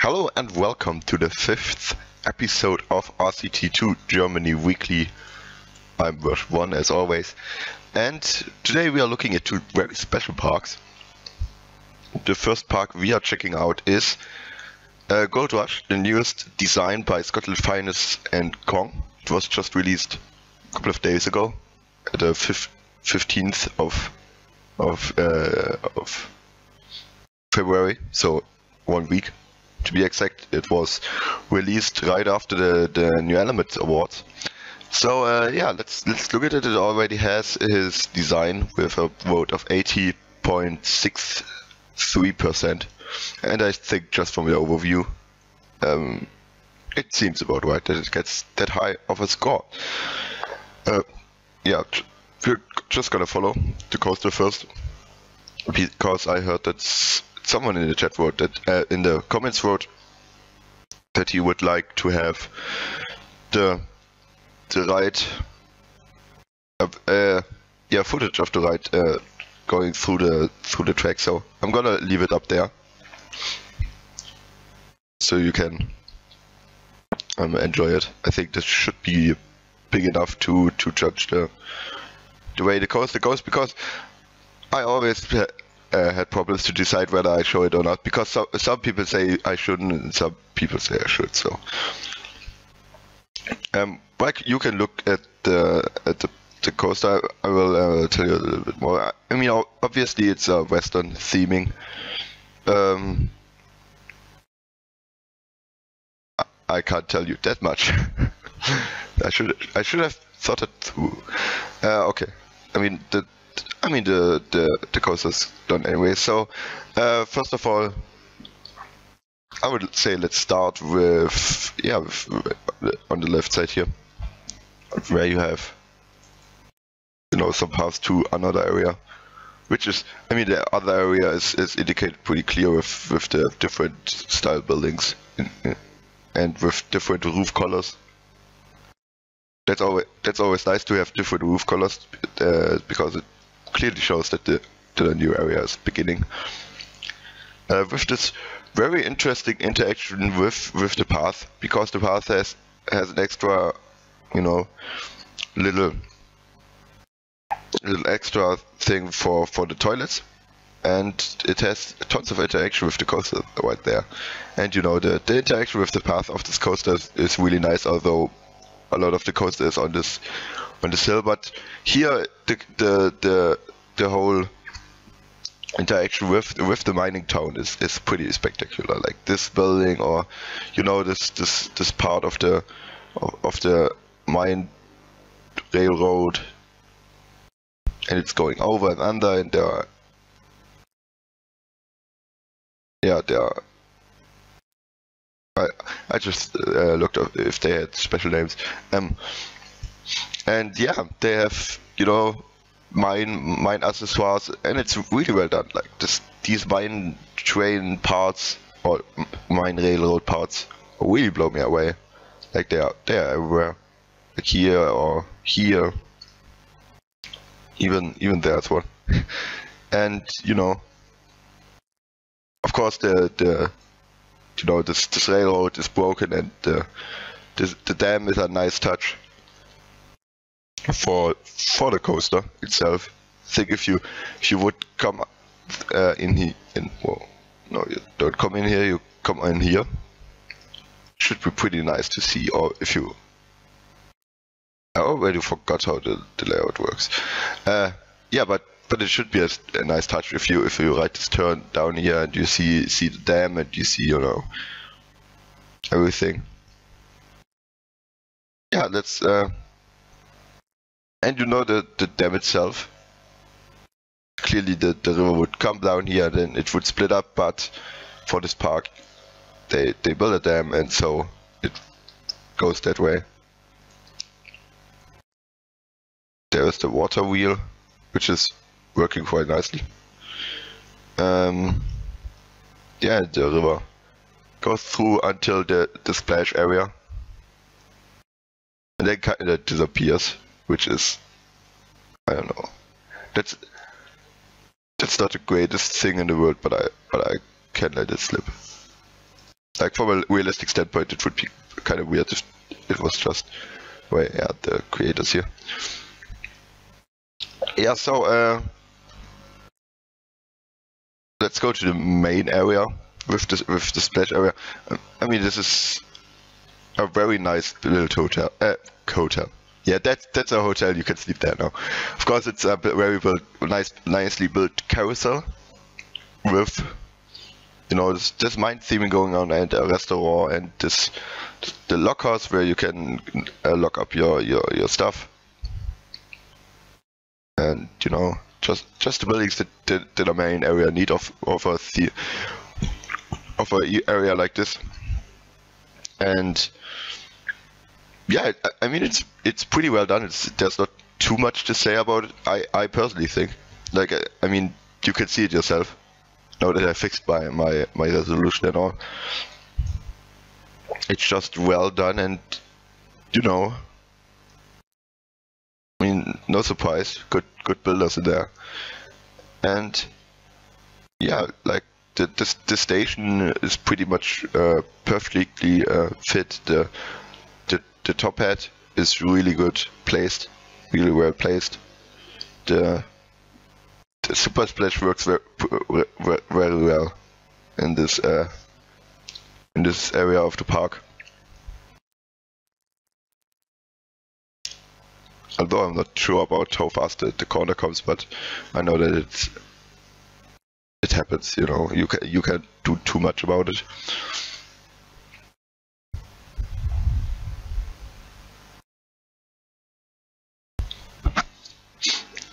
Hello and welcome to the 5th episode of RCT2 Germany Weekly. I'm version 1 as always, and today we are looking at two very special parks. The first park we are checking out is Gold Rush, the newest design by Scotland's Finest and Kong. It was just released a couple of days ago, the 15th of February, so 1 week. To be exact, it was released right after the New Element Awards. So yeah, let's look at it. It already has his design with a vote of 80.63%, and I think just from the overview, it seems about right that it gets that high of a score. Yeah, we're just gonna follow the coaster first, because I heard that someone in the chat wrote that, in the comments wrote that he would like to have the ride, footage of the ride going through the track. So I'm gonna leave it up there, so you can enjoy it. I think this should be big enough to judge the way the coaster goes, because I always had problems to decide whether I show it or not, because some people say I shouldn't and some people say I should. So like, you can look at the coaster. I will tell you a little bit more. I mean, obviously it's a Western theming. I can't tell you that much. I should have thought it through. Okay. I mean the coaster's done anyway. So first of all, I would say let's start with on the left side here, where you have some paths to another area, which is, I mean, the other area is indicated pretty clear with the different style buildings and with different roof colors. That's always nice to have different roof colors, because it clearly shows that the new area is beginning. With this very interesting interaction with the path, because the path has an extra, little extra thing for the toilets, and it has tons of interaction with the coaster right there. And the interaction with the path of this coaster is really nice, although a lot of the coaster is on this hill. But here the whole interaction with the mining town is pretty spectacular. Like this building, or this part of the mine railroad, and it's going over and under, and there are I just looked up if they had special names, and yeah, they have mine accessoires, and it's really well done. Like these mine train parts or mine railroad parts really blow me away. Like they are everywhere, like here or here, even there as well. And of course this railroad is broken, and the dam is a nice touch for the coaster itself. I think if you would come well, no, you don't come in here, you come in here. Should be pretty nice to see. Or if you, I already forgot how the layout works. Yeah, but it should be a nice touch if you ride this turn down here and you see the dam, and you see everything. Yeah, let's and the dam itself. Clearly the river would come down here, then it would split up, but for this park they built a dam, and so it goes that way. There is the water wheel, which is working quite nicely. Yeah, the river goes through until the splash area, and then kind of disappears, which is, I don't know, that's not the greatest thing in the world, but I can let it slip. like from a realistic standpoint, it would be kind of weird if it was just the creators here. Yeah, so let's go to the main area with the splash area. I mean, this is a very nice built hotel. Hotel. Yeah, that's a hotel. You can sleep there now. Of course, it's a very nicely built carousel with, you know, this mine theming going on, and a restaurant, and the lockers where you can lock up your stuff, and you know, just the buildings that are main area need of a area like this. And yeah, I mean, it's pretty well done. There's not too much to say about it. I personally think, like, I mean, you can see it yourself now that I fixed my resolution and all. It's just well done, and you know, I mean, no surprise, good builders in there. And yeah, like the station is pretty much perfectly fit. The top hat is really good placed, really well placed. The super splash works very well in this area of the park. Although I'm not sure about how fast the corner comes, but I know that it happens. You know, you can't do too much about it.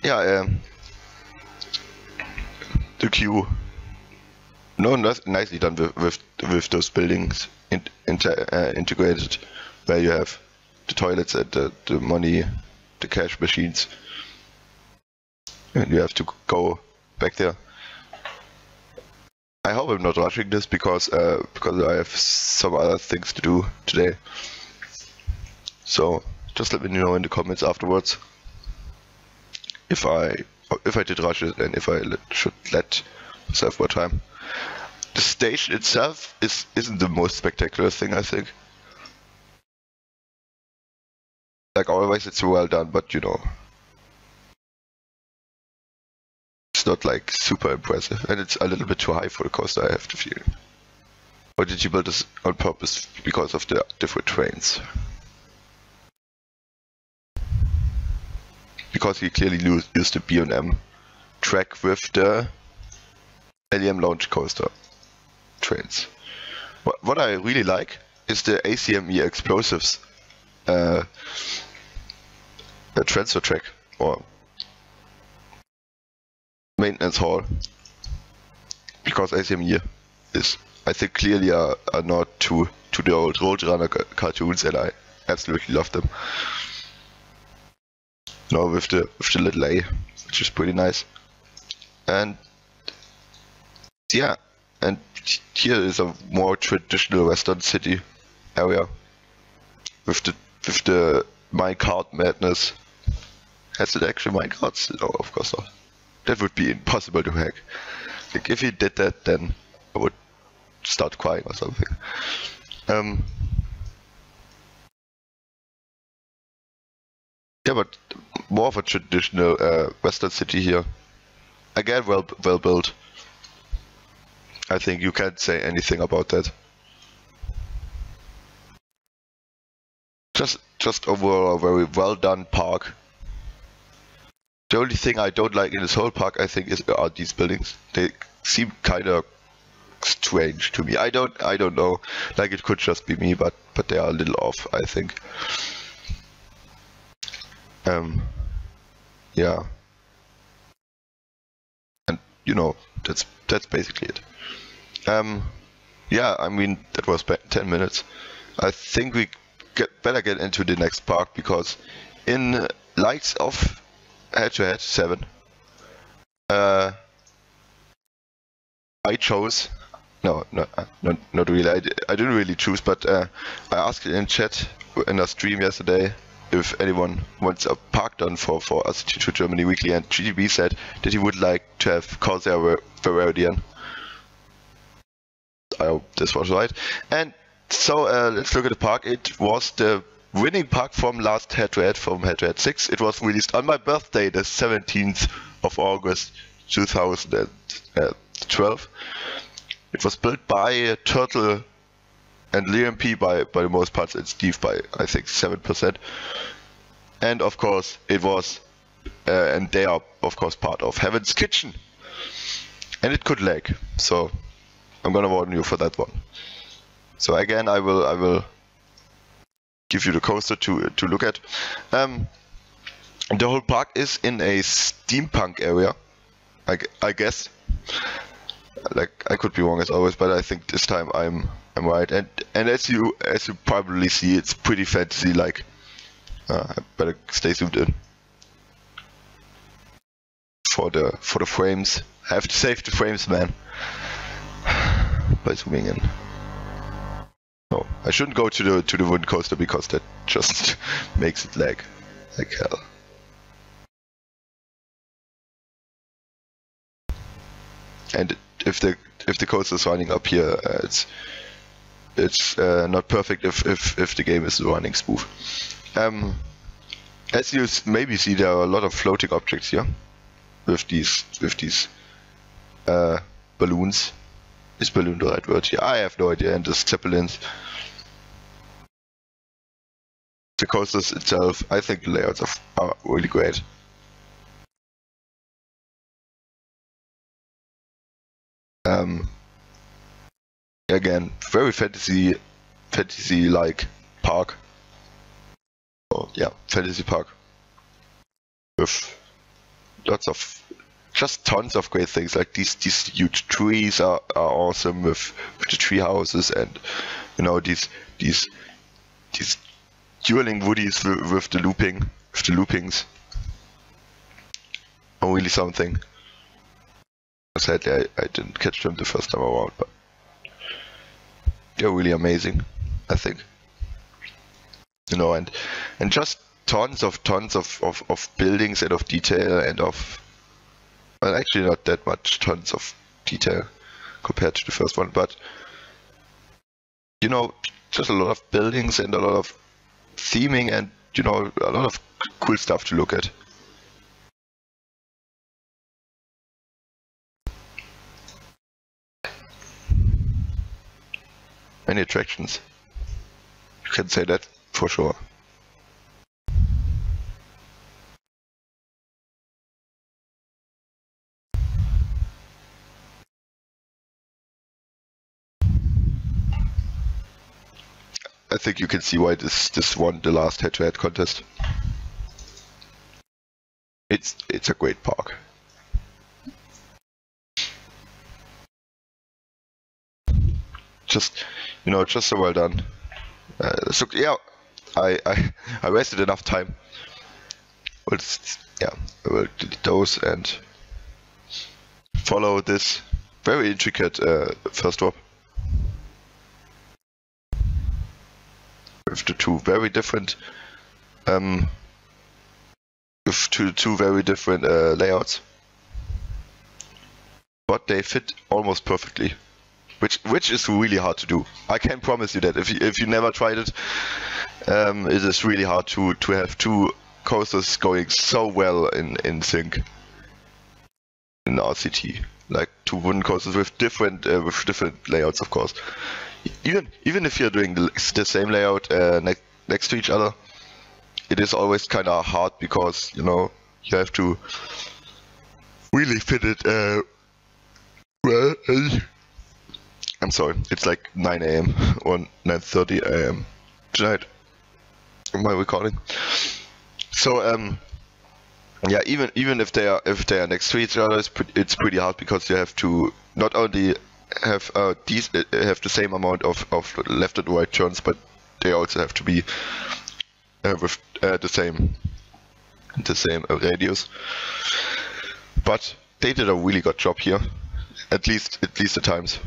Yeah, the queue. No, nicely done with those buildings integrated, where you have the toilets and the money, the cash machines, and you have to go back there. I hope I'm not rushing this because I have some other things to do today. So just let me know in the comments afterwards if I did rush it and if I should let myself more time. The station itself isn't the most spectacular thing, I think. Like always, it's well done, but you know, it's not like super impressive, and it's a little bit too high for the coaster, I have the feeling. Or did you build this on purpose because of the different trains? Because we clearly used the B&M track with the LEM launch coaster trains. What I really like is the ACME explosives transfer track or maintenance hall, because ACME is, I think, clearly a nod to the old Roadrunner cartoons, and I absolutely love them. You know, with the little A, which is pretty nice. And yeah, and here is a more traditional Western city area with the minecart madness. Has it actually minecarts? No, of course not. That would be impossible to hack. Like, if he did that, then I would start crying or something. Yeah, but more of a traditional Western city here. Again, well built. I think you can't say anything about that. Just overall a very well done park. The only thing I don't like in this whole park, I think, are these buildings. They seem kind of strange to me. I don't know. Like, it could just be me, but they are a little off, I think. Yeah. And you know, that's basically it. Yeah, I mean, that was 10 minutes. I think we better get into the next park, because in Lights of Head-to-Head 7, I chose, not really, I didn't really choose, but I asked in chat in a stream yesterday if anyone wants a park done for RCT2 Germany Weekly, and GTB said that he would like to have Corsair Viridian. I hope this was right. And so let's look at the park. It was the winning park from last head-to-head, from head-to-head 6. It was released on my birthday, the 17th of August 2012. It was built by Turtle and LMP by the most parts, and Steve by I think 7%. And of course it was, and they are of course part of Heaven's Kitchen. And it could lag, so I'm gonna warn you for that one. So again, I will give you the coaster to look at. The whole park is in a steampunk area, I guess. Like, I could be wrong as always, but I think this time I'm right. And as you probably see, it's pretty fantasy like. I better stay zoomed in for the frames. I have to save the frames, man, by zooming in. No, I shouldn't go to the wooden coaster because that just makes it lag like hell. And if the coaster is running up here, it's not perfect if the game is running smooth. As you maybe see, there are a lot of floating objects here with these balloons. Is balloon the right word here? I have no idea. And the zeppelins. The coasters itself, I think the layouts are really great. Again, very fantasy-like park. Oh, yeah, fantasy park with lots of, just tons of great things. Like these huge trees are awesome with the tree houses, and you know these dueling woodies with the loopings are really something. Sadly, I didn't catch them the first time around, but they're really amazing, I think. You know, and just tons of buildings and of detail and of, well, actually not that much tons of detail compared to the first one, but you know, just a lot of buildings and a lot of theming and, you know, a lot of cool stuff to look at. Many attractions. You can say that for sure. I think you can see why this won the last head-to-head contest. It's a great park. Just, you know, just so well done. So yeah, I wasted enough time. But yeah, I will delete those and follow this very intricate first drop. With the two very different layouts, but they fit almost perfectly, which is really hard to do. I can promise you that if you never tried it, it is really hard to have two coasters going so well in sync in RCT, like two wooden coasters with different layouts, of course. Even if you're doing the same layout next to each other, it is always kind of hard because, you know, you have to really fit it. Well, I'm sorry, it's like 9 AM or 9:30 AM tonight. My recording. So yeah, even if they are next to each other, it's pretty hard because you have to not only have have the same amount of left and right turns, but they also have to be with the same radius. But they did a really good job here, at least at times.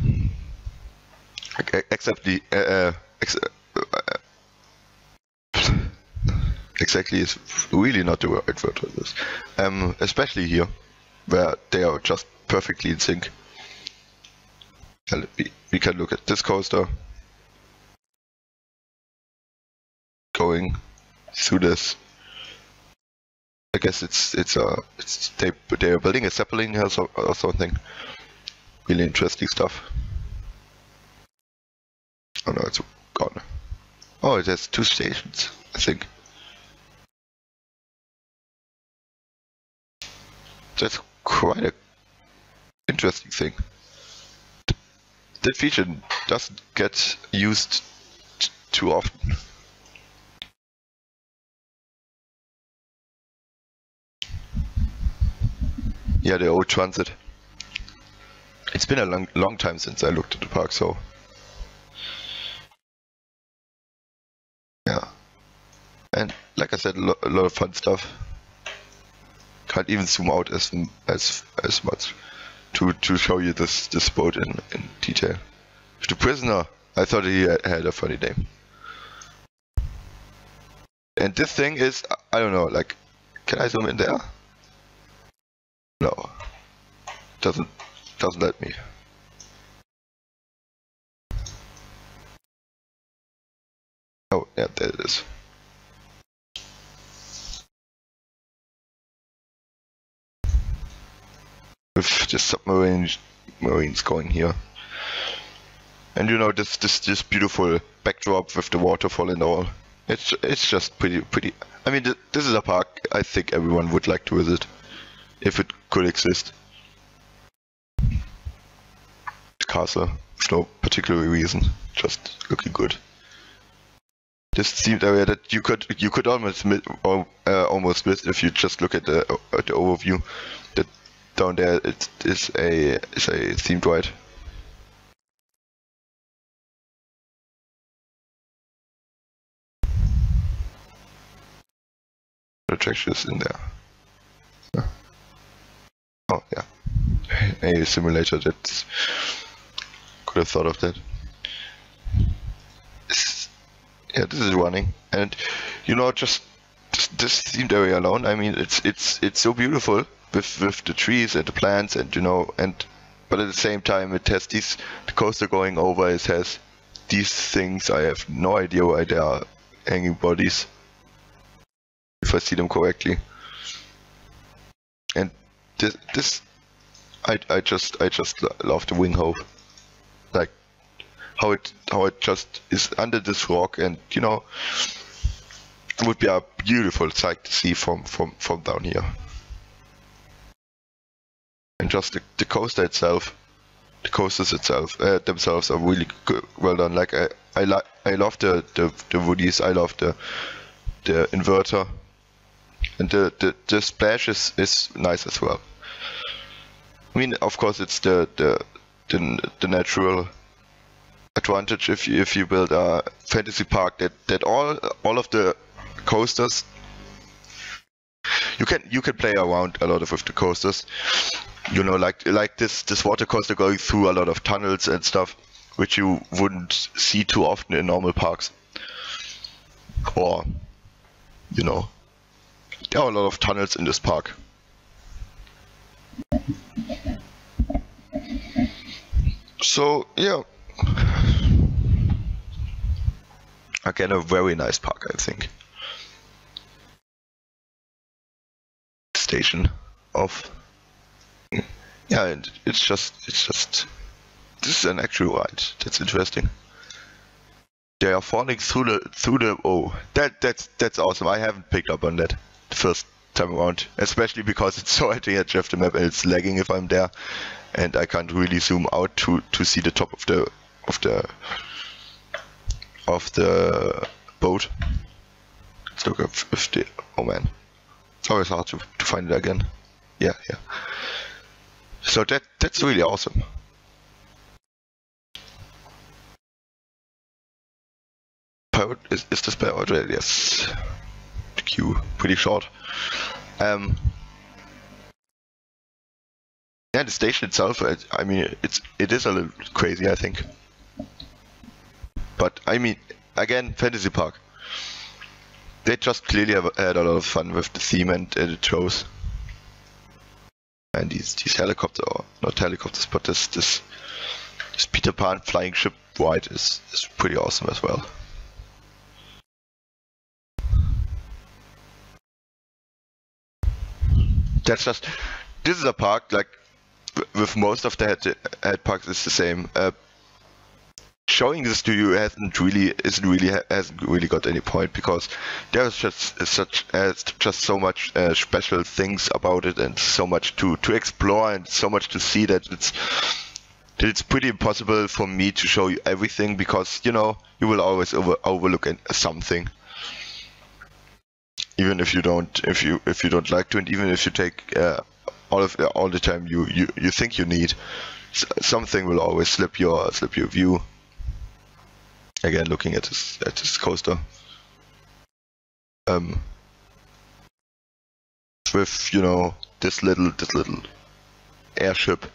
Except the exactly is really not the right word for this. Especially here, where they are just perfectly in sync. We can look at this coaster going through this. I guess they're building a Zeppelin or something. Really interesting stuff. Oh no, it's gone. Oh, it has 2 stations, I think. That's quite a interesting thing. That feature doesn't get used too often. Yeah, the old transit. It's been a long time since I looked at the park, so yeah. And like I said, a lot of fun stuff. Can't even zoom out as much to show you this boat in detail. The prisoner, I thought he had a funny name. And this thing is, I don't know, like, can I zoom in there? No, doesn't let me. Oh yeah, there it is. With the submarines going here, and you know this beautiful backdrop with the waterfall and all. It's just pretty. I mean, this is a park I think everyone would like to visit, if it could exist. The castle, for no particular reason, just looking good. This themed area that you could almost miss if you just look at the overview. That down there it is a themed ride. The attraction is in there. Yeah. Oh yeah, a simulator. That could have thought of that. Yeah, this is running, and you know, just this themed area alone. I mean, it's so beautiful with the trees and the plants, and you know, but at the same time, it has the coaster going over. It has these things. I have no idea why they are hanging bodies, if I see them correctly. And this I just love the wing hope, like how it just is under this rock, and you know, it would be a beautiful sight to see from down here. And just the coaster itself, the coasters themselves are really good, well done. Like I love the woodies, I love the inverter, and the splash is nice as well. I mean, of course, it's the natural advantage if you build a fantasy park that all of the coasters, you can play around a lot with the coasters. You know, like this water coaster going through a lot of tunnels and stuff, which you wouldn't see too often in normal parks. Or, you know, there are a lot of tunnels in this park. So yeah, again, a very nice park, I think. Station of, yeah, and it's just this is an actual ride. That's interesting. They are falling through the oh, that's awesome. I haven't picked up on that the first time around, especially because it's so at the edge of the map and it's lagging if I'm there, and I can't really zoom out to see the top of the boat. Let's look up if the, oh man, it's always hard to find it again. Yeah. So that's really awesome. Pirate is this pirate? Yes. The queue pretty short. Yeah, the station itself, I mean, it is a little crazy, I think. But I mean, again, fantasy park. They just clearly have had a lot of fun with the theme and it shows. And these helicopters, or not helicopters, but this This Peter Pan flying ship ride is pretty awesome as well. That's just, this is a park, like with most of the head parks is the same. Showing this to you hasn't really got any point, because there's just so much special things about it, and so much to explore, and so much to see, that it's pretty impossible for me to show you everything, because you know, you will always overlook something, even if you don't like to, and even if you take all the time you think you need, something will always slip your view. Again, looking at this coaster, with, you know, this little airship.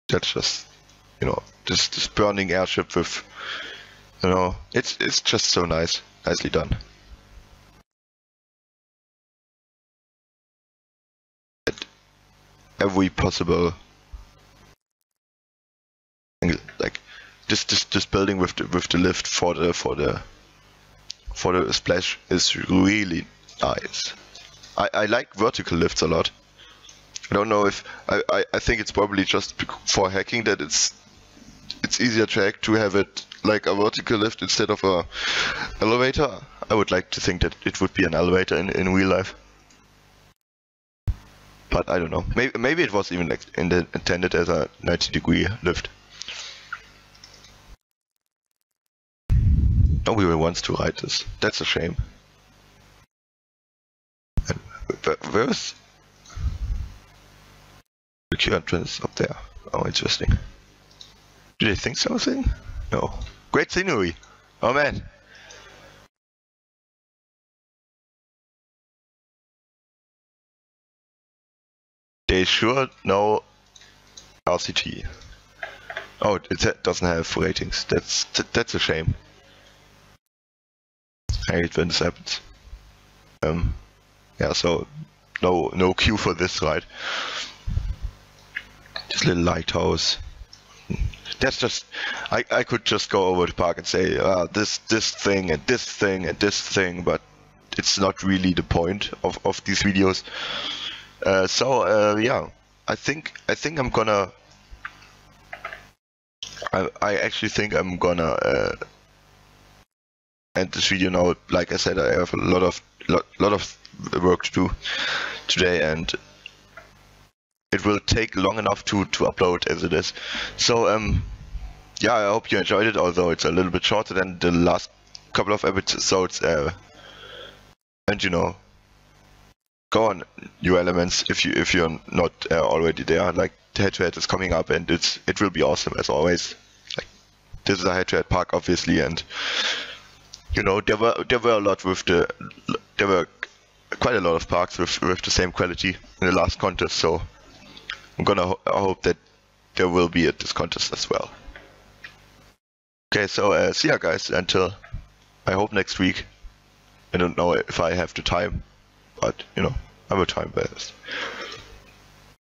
That's just, you know, this burning airship with, you know, it's just so nicely done. At every possible, like this building with the lift for the splash is really nice. I like vertical lifts a lot. I don't know if I think it's probably just for hacking that it's easier to hack to have it like a vertical lift instead of a elevator. I would like to think that it would be an elevator in real life, but I don't know. Maybe it was even like intended as a 90-degree lift. Nobody wants to ride this. That's a shame. And where's the queue entrance? Up there. Oh, interesting. Do they think something? No. Great scenery. Oh man. They sure know RCT. Oh, it doesn't have ratings. That's a shame. I hate when this happens. Yeah, so no queue for this ride. This little lighthouse. That's just, I could just go over the park and say this thing and this thing and this thing, but it's not really the point of these videos. Yeah, I think I'm gonna. I actually think I'm gonna end this video now. Like I said, I have a lot of work to do today, and it will take long enough to upload as it is. So yeah, I hope you enjoyed it, although it's a little bit shorter than the last couple of episodes. And you know, go on new elements if you're not already there. Like the head-to-head is coming up, and it will be awesome as always. Like, this is a head-to-head park, obviously, and you know, there were quite a lot of parks with the same quality in the last contest, so I'm gonna hope that there will be at this contest as well. Okay, so see ya guys, until I hope next week. I don't know if I have the time, but you know, I will try my best.